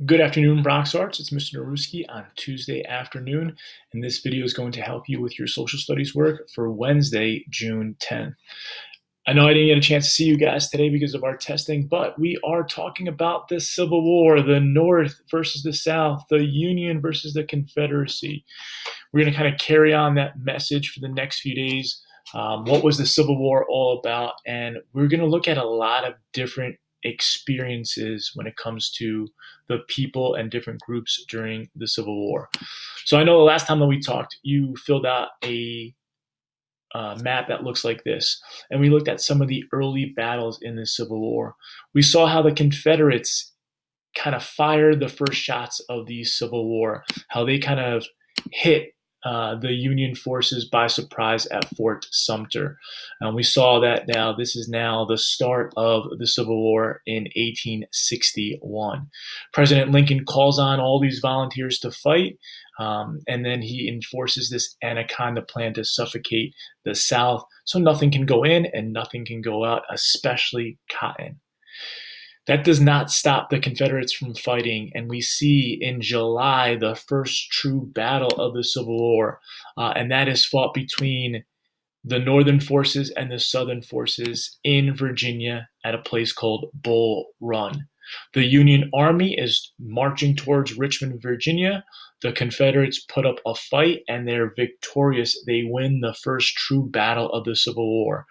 Good afternoon, Bronx Arts. It's Mr. Naruski on Tuesday afternoon, and this video is going to help you with your social studies work for Wednesday, June 10th. I know I didn't get a chance to see you guys today because of our testing, but we are talking about the Civil War, the North versus the South, the Union versus the Confederacy. We're going to kind of carry on that message for the next few days. What was the Civil War all about? And we're going to look at a lot of different experiences when it comes to the people and different groups during the Civil War. So I know the last time that we talked, you filled out a map that looks like this, and we looked at some of the early battles in the Civil War. We saw how the Confederates kind of fired the first shots of the Civil War, how they kind of hit the Union forces by surprise at Fort Sumter. We saw that now this is now the start of the Civil War in 1861. President Lincoln calls on all these volunteers to fight, and then he enforces this Anaconda plan to suffocate the South so nothing can go in and nothing can go out, especially cotton. That does not stop the Confederates from fighting, and we see in July the first true battle of the Civil War, and that is fought between the Northern forces and the Southern forces in Virginia at a place called Bull Run. The Union Army is marching towards Richmond, Virginia. The Confederates put up a fight, and they're victorious. They win the first true battle of the Civil War.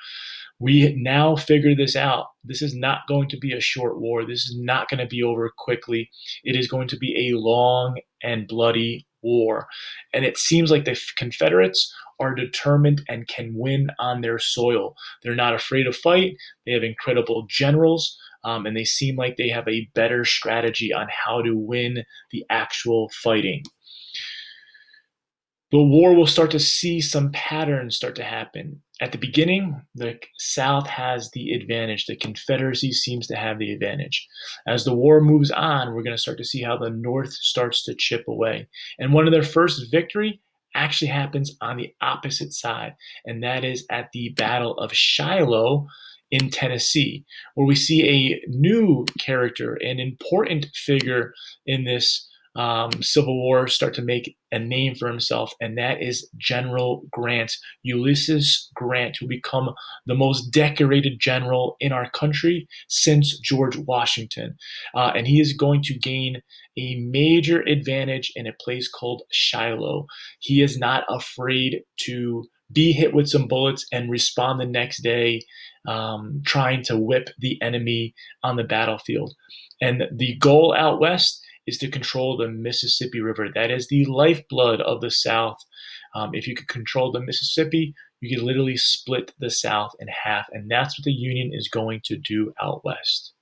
We now figure this out. This is not going to be a short war. This is not going to be over quickly. It is going to be a long and bloody war. And it seems like the Confederates are determined and can win on their soil. They're not afraid to fight. They have incredible generals, and they seem like they have a better strategy on how to win the actual fighting. The war will start to see some patterns start to happen. At the beginning, the South has the advantage. The Confederacy seems to have the advantage. As the war moves on, we're going to start to see how the North starts to chip away. And one of their first victory actually happens on the opposite side, and that is at the Battle of Shiloh in Tennessee, where we see a new character, an important figure in this Civil War start to make a name for himself, and that is General Grant, Ulysses Grant, who become the most decorated general in our country since George Washington. And he is going to gain a major advantage in a place called Shiloh. He is not afraid to be hit with some bullets and respond the next day, trying to whip the enemy on the battlefield. And the goal out west is to control the Mississippi River. That is the lifeblood of the South. If you could control the Mississippi, you could literally split the South in half, and that's what the Union is going to do out west.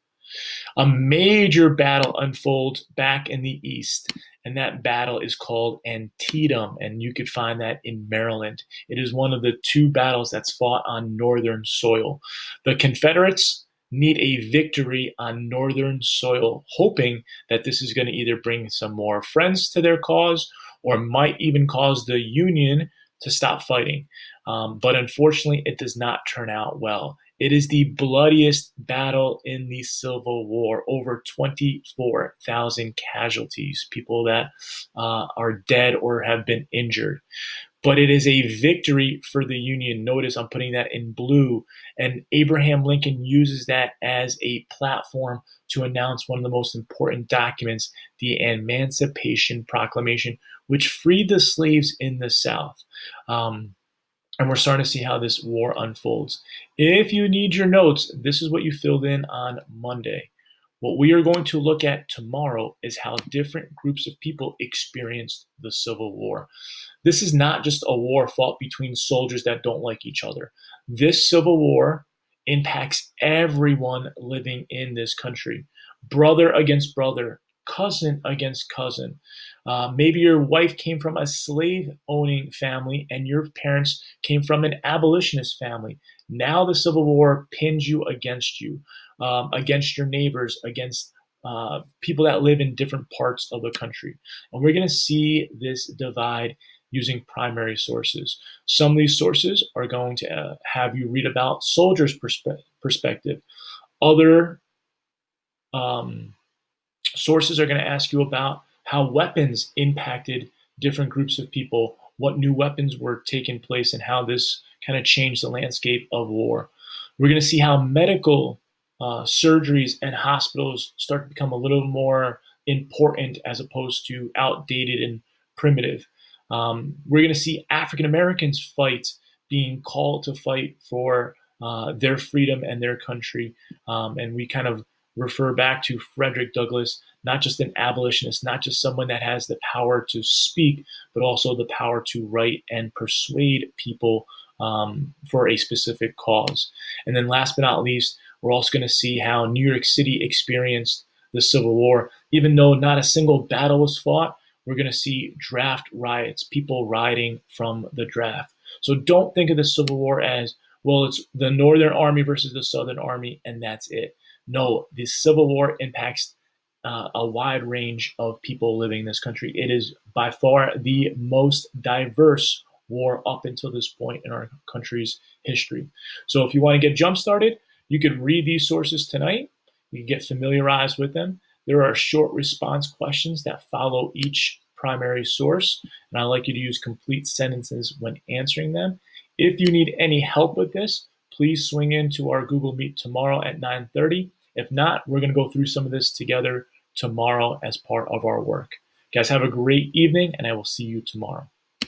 A major battle unfolds back in the East, and that battle is called Antietam, and you could find that in Maryland. It is one of the two battles that's fought on Northern soil. The Confederates need a victory on Northern soil, hoping that this is going to either bring some more friends to their cause or might even cause the Union to stop fighting. But unfortunately, it does not turn out well. It is the bloodiest battle in the Civil War. Over 24,000 casualties, people that are dead or have been injured. But it is a victory for the Union. Notice I'm putting that in blue. And Abraham Lincoln uses that as a platform to announce one of the most important documents, the Emancipation Proclamation, which freed the slaves in the South. And we're starting to see how this war unfolds. If you need your notes, this is what you filled in on Monday. What we are going to look at tomorrow is how different groups of people experienced the Civil War. This is not just a war fought between soldiers that don't like each other. This Civil War impacts everyone living in this country. Brother against brother, cousin against cousin. Maybe your wife came from a slave-owning family and your parents came from an abolitionist family. Now the Civil War pins you, against your neighbors, against people that live in different parts of the country. And we're going to see this divide using primary sources. Some of these sources are going to have you read about soldiers' perspective. Other Sources are going to ask you about how weapons impacted different groups of people, what new weapons were taking place, and how this kind of changed the landscape of war. We're going to see how medical surgeries and hospitals start to become a little more important as opposed to outdated and primitive. We're going to see African Americans fight, being called to fight for their freedom and their country. And we kind of refer back to Frederick Douglass, not just an abolitionist, not just someone that has the power to speak, but also the power to write and persuade people for a specific cause. And then last but not least, we're also going to see how New York City experienced the Civil War. Even though not a single battle was fought, we're going to see draft riots, people rioting from the draft. So don't think of the Civil War as, well, it's the Northern Army versus the Southern Army, and that's it. No, the Civil War impacts a wide range of people living in this country. It is by far the most diverse war up until this point in our country's history. So if you want to get jump started, you could read these sources tonight. You can get familiarized with them. There are short response questions that follow each primary source, and I like you to use complete sentences when answering them. If you need any help with this, please swing into our Google Meet tomorrow at 9:30. If not, we're going to go through some of this together tomorrow as part of our work. Guys, have a great evening, and I will see you tomorrow.